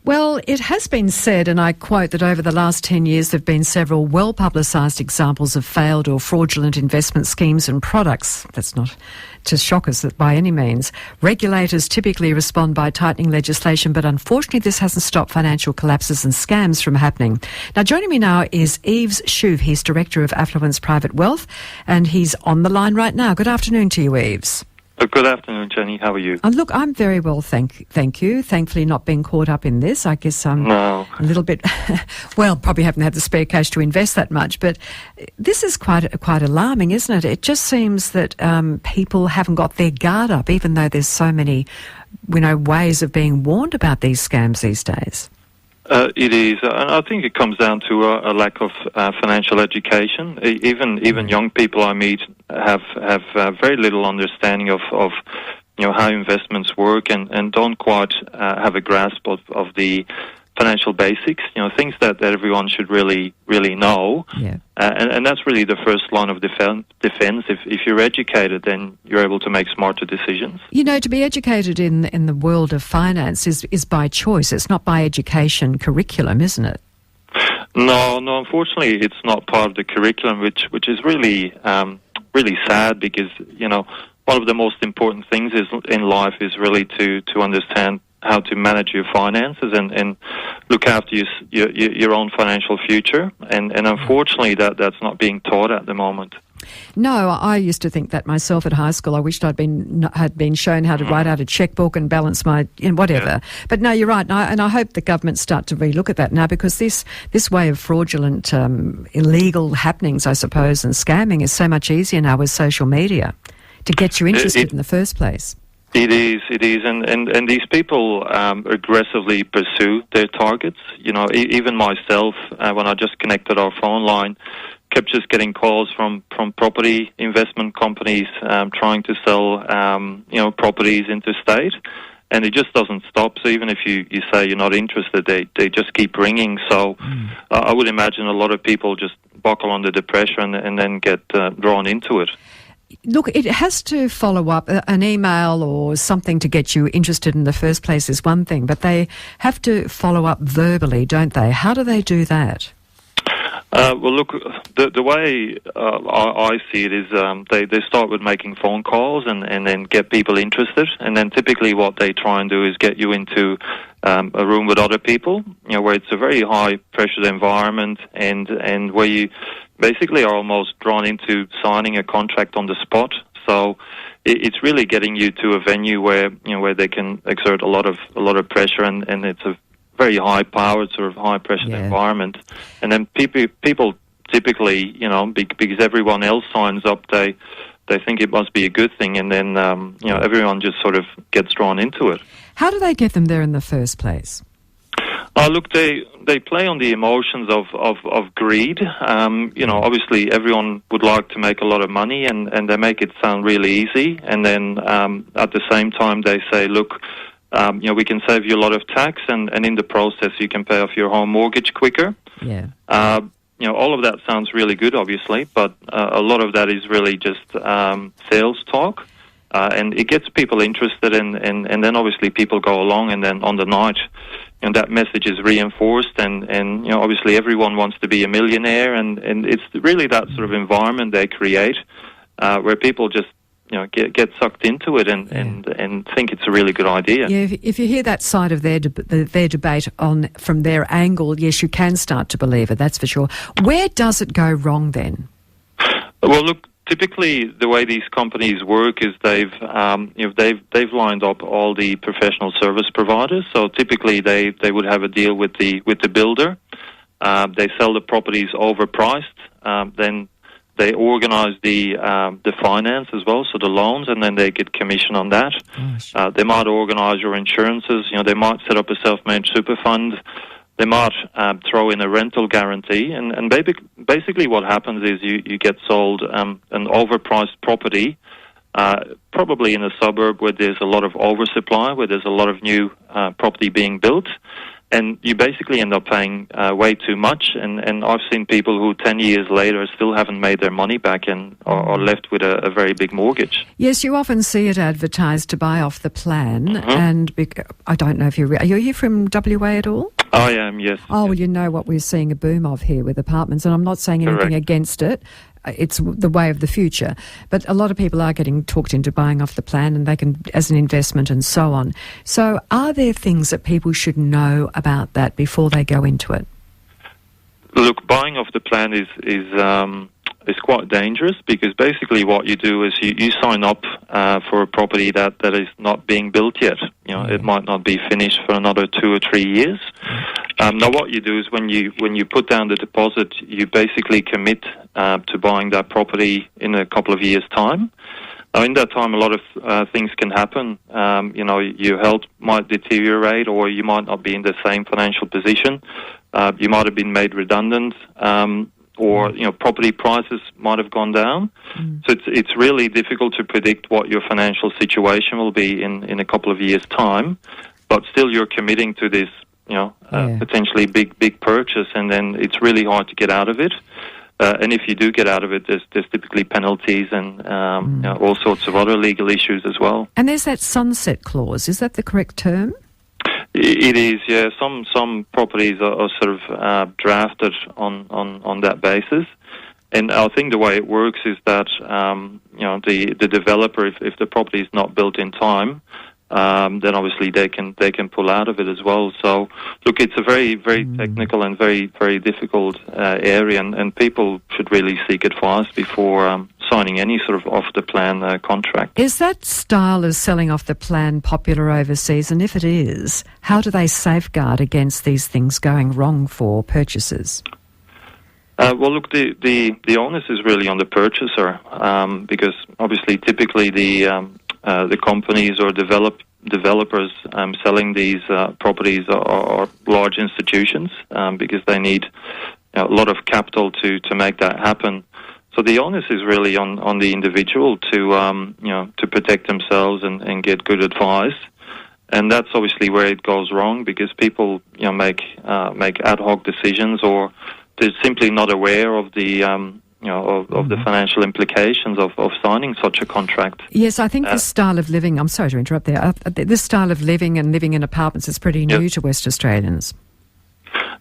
Well, it has been said, and I quote, that over the last 10 years there have been several well-publicised examples of failed or fraudulent investment schemes and products. That's not to shock us by any means. Regulators typically respond by tightening legislation, but unfortunately this hasn't stopped financial collapses and scams from happening. Now, joining me now is Yves Schoof. He's Director of Affluence Private Wealth, and he's on the line right now. Good afternoon to you, Yves. Good afternoon, Jenny. How are you? Look, I'm very well, thank you. Thankfully not being caught up in this. I guess I'm a little bit, well, probably haven't had the spare cash to invest that much, but this is quite alarming, isn't it? It just seems that people haven't got their guard up, even though there's so many, ways of being warned about these scams these days. It is, and I think it comes down to a lack of financial education. Even young people I meet have very little understanding of how investments work and don't quite have a grasp of the financial basics. Things that everyone should really know. Yeah. And that's really the first line of defense. If you're educated, then you're able to make smarter decisions. To be educated in the world of finance is by choice. It's not by education curriculum, isn't it? No. Unfortunately, it's not part of the curriculum, which is really sad, because one of the most important things in life is really to understand how to manage your finances and look after your own financial future. And unfortunately, that's not being taught at the moment. No, I used to think that myself at high school. I wished had been shown how to write out a checkbook and balance my whatever. Yeah. But no, you're right, and I hope the government start to relook at that now, because this way of fraudulent, illegal happenings, I suppose, and scamming is so much easier now with social media to get you interested in the first place. It is, and these people aggressively pursue their targets. Even myself, when I just connected our phone line, kept just getting calls from property investment companies trying to sell, properties interstate, and it just doesn't stop. So even if you say you're not interested, they just keep ringing. So I would imagine a lot of people just buckle under the pressure and then get drawn into it. Look, it has to follow up. An email or something to get you interested in the first place is one thing, but they have to follow up verbally, don't they? How do they do that? Well, look, the way I see it is they start with making phone calls and then get people interested, and then typically what they try and do is get you into a room with other people, where it's a very high-pressured environment and where you basically are almost drawn into signing a contract on the spot. So it's really getting you to a venue where they can exert a lot of pressure, and it's a very high-powered, sort of high-pressured environment. And then people typically, because everyone else signs up, they think it must be a good thing, and then everyone just sort of gets drawn into it. How do they get them there in the first place? Look, they play on the emotions of greed. Obviously everyone would like to make a lot of money, and they make it sound really easy. And then at the same time they say, look, we can save you a lot of tax, and in the process you can pay off your home mortgage quicker. Yeah. All of that sounds really good, obviously, but a lot of that is really just sales talk. And it gets people interested, and then obviously people go along, and then on the night, that message is reinforced, and obviously everyone wants to be a millionaire, and it's really that sort of environment they create where people just get sucked into it and think it's a really good idea. Yeah, if you hear that side of their debate from their angle, yes, you can start to believe it, that's for sure. Where does it go wrong then? Well, look, typically the way these companies work is they've lined up all the professional service providers. So typically they would have a deal with the builder. They sell the properties overpriced. Then they organise the finance as well, so the loans, and then they get commission on that. They might organise your insurances. They might set up a self-managed super fund. They might throw in a rental guarantee, and basically what happens is you get sold an overpriced property, probably in a suburb where there's a lot of oversupply, where there's a lot of new property being built, And you basically end up paying way too much, and I've seen people who 10 years later still haven't made their money back and are left with a very big mortgage. Yes, you often see it advertised to buy off the plan, and I don't know if are you from WA at all? I am, yes. Oh, well, you know what we're seeing a boom of here with apartments, and I'm not saying anything against it. It's the way of the future. But a lot of people are getting talked into buying off the plan, and they can, as an investment and so on. So are there things that people should know about that before they go into it? Look, buying off the plan is quite dangerous, because basically what you do is you sign up for a property that is not being built yet. It might not be finished for another 2 or 3 years. Now what you do is when you put down the deposit, you basically commit to buying that property in a couple of years' time. Now in that time a lot of things can happen. Your health might deteriorate, or you might not be in the same financial position. You might have been made redundant. Or property prices might have gone down. So it's really difficult to predict what your financial situation will be in a couple of years' time. But still, you're committing to this, potentially big purchase, and then it's really hard to get out of it. And if you do get out of it, there's typically penalties and all sorts of other legal issues as well. And there's that sunset clause. Is that the correct term? It is, yeah. Some properties are sort of drafted on that basis, and I think the way it works is that the developer, if the property is not built in time, then obviously they can pull out of it as well. So look, it's a very technical and very difficult area, and people should really seek advice before signing any sort of off-the-plan contract. Is that style of selling off the plan popular overseas? And if it is, how do they safeguard against these things going wrong for purchasers? Well, look, the onus is really on the purchaser, because obviously typically the companies or developers selling these properties are large institutions, because they need a lot of capital to make that happen. So the onus is really on the individual to protect themselves and get good advice, and that's obviously where it goes wrong, because people make ad hoc decisions, or they're simply not aware of the of the financial implications of signing such a contract. Yes, I think this style of living, I'm sorry to interrupt there, this style of living and living in apartments is pretty new to West Australians.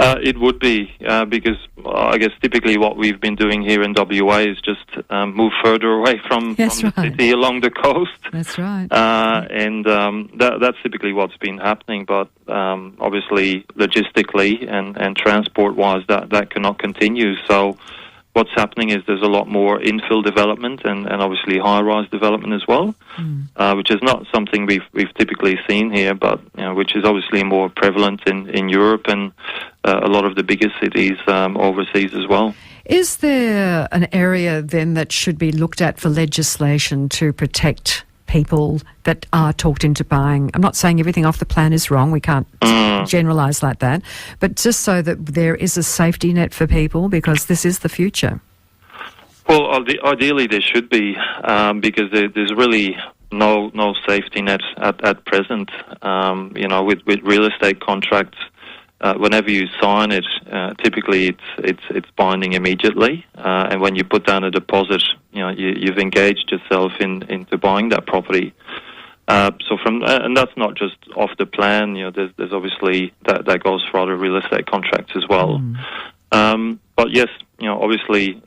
It would be, because I guess typically what we've been doing here in WA is just move further away from the city along the coast. That's right. And that's typically what's been happening, but obviously logistically and transport-wise that cannot continue. So what's happening is there's a lot more infill development and obviously high-rise development as well, which is not something we've typically seen here, but which is obviously more prevalent in Europe and a lot of the bigger cities overseas as well. Is there an area then that should be looked at for legislation to protect people that are talked into buying? I'm not saying everything off the plan is wrong. We can't generalise like that. But just so that there is a safety net for people, because this is the future. Well, ideally there should be, because there's really no safety net at present. With real estate contracts, whenever you sign it, typically it's binding immediately, and when you put down a deposit, you've engaged yourself into buying that property. And that's not just off the plan. There's obviously that goes for other real estate contracts as well. But yes, obviously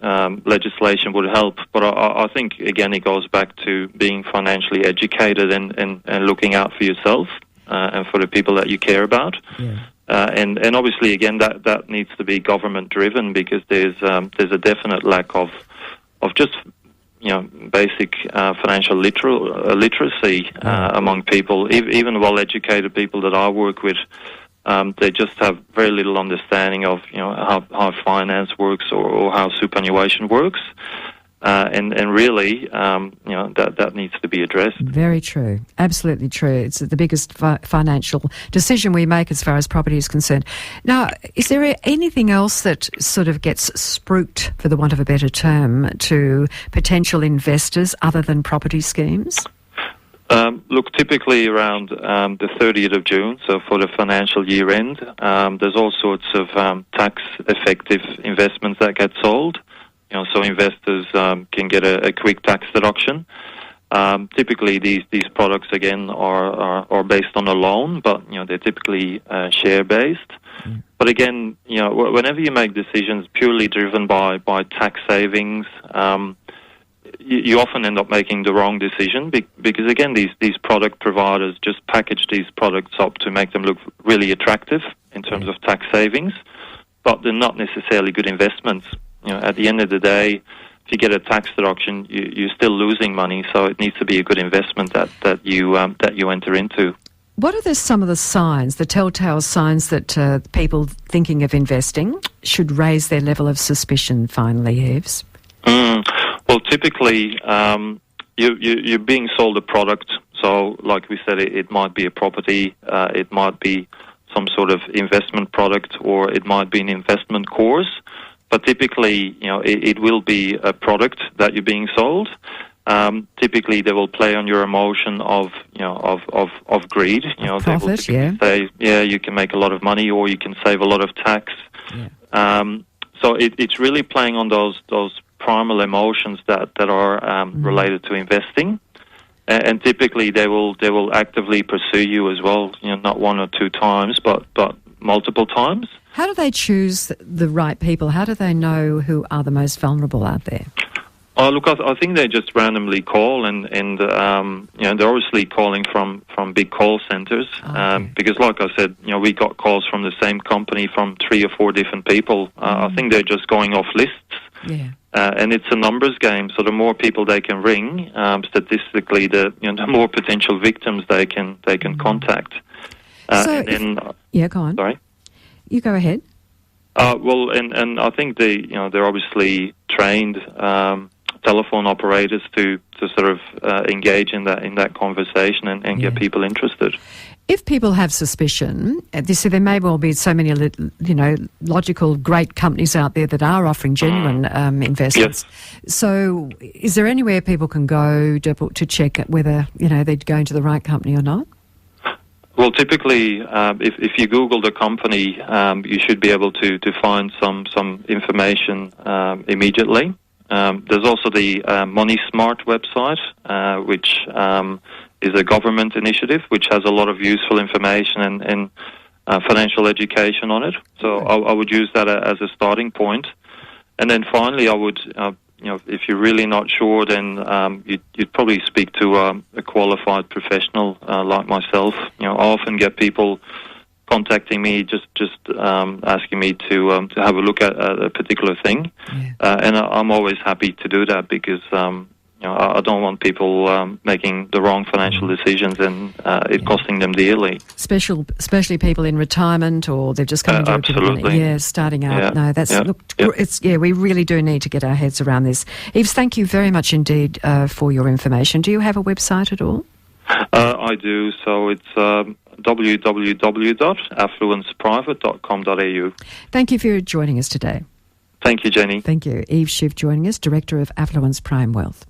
legislation would help. But I think again it goes back to being financially educated and looking out for yourself and for the people that you care about. Yeah. And obviously, again, that needs to be government driven, because there's a definite lack of just basic financial literacy among people. Even well-educated people that I work with, they just have very little understanding of how finance works or how superannuation works. And really, that needs to be addressed. Very true. Absolutely true. It's the biggest financial decision we make as far as property is concerned. Now, is there anything else that sort of gets spruiked, for the want of a better term, to potential investors other than property schemes? Look, typically around the 30th of June, so for the financial year end, there's all sorts of tax-effective investments that get sold. So investors can get a quick tax deduction. Typically, these products again are based on a loan, but they're typically share-based. Mm. But again, whenever you make decisions purely driven by tax savings, you often end up making the wrong decision because, again, these product providers just package these products up to make them look really attractive in terms of tax savings, but they're not necessarily good investments. At the end of the day, if you get a tax deduction, you're still losing money, so it needs to be a good investment that you enter into. What are some of the signs, the telltale signs that people thinking of investing should raise their level of suspicion finally, Yves? Well, typically, you're being sold a product. So, like we said, it might be a property, it might be some sort of investment product, or it might be an investment course. But typically, it will be a product that you're being sold. Typically, they will play on your emotion of greed. Profit, they will say, you can make a lot of money, or you can save a lot of tax. Yeah. So it's really playing on those primal emotions that are related to investing, and typically they will actively pursue you as well. Not one or two times, but multiple times. How do they choose the right people? How do they know who are the most vulnerable out there? Oh, look, I think they just randomly call, and they're obviously calling from big call centres, because, like I said, we got calls from the same company from 3 or 4 different people. I think they're just going off lists. Yeah. And it's a numbers game, so the more people they can ring, statistically, the more potential victims they can contact. Yeah, go on. Sorry, you go ahead. Well, and I think they're obviously trained telephone operators to sort of engage in that conversation and get people interested. If people have suspicion, there may well be so many, logical, great companies out there that are offering genuine investments. Yes. So is there anywhere people can go to check whether, they're going to the right company or not? Well, typically, if you Google the company, you should be able to find some information immediately. There's also the Money Smart website, which is a government initiative which has a lot of useful information and financial education on it. So I would use that as a starting point. And then finally, I would, if you're really not sure, then you'd probably speak to a qualified professional like myself. I often get people contacting me, just asking me to have a look at a particular thing, and I'm always happy to do that because I don't want people making the wrong financial decisions and it costing them dearly. Especially people in retirement, or they've just come into absolutely. Starting out. No, that's we really do need to get our heads around this. Yves, thank you very much indeed for your information. Do you have a website at all? I do. So it's www.affluenceprivate.com.au. Thank you for joining us today. Thank you, Jenny. Thank you. Yves Schoof joining us, Director of Affluence Prime Wealth.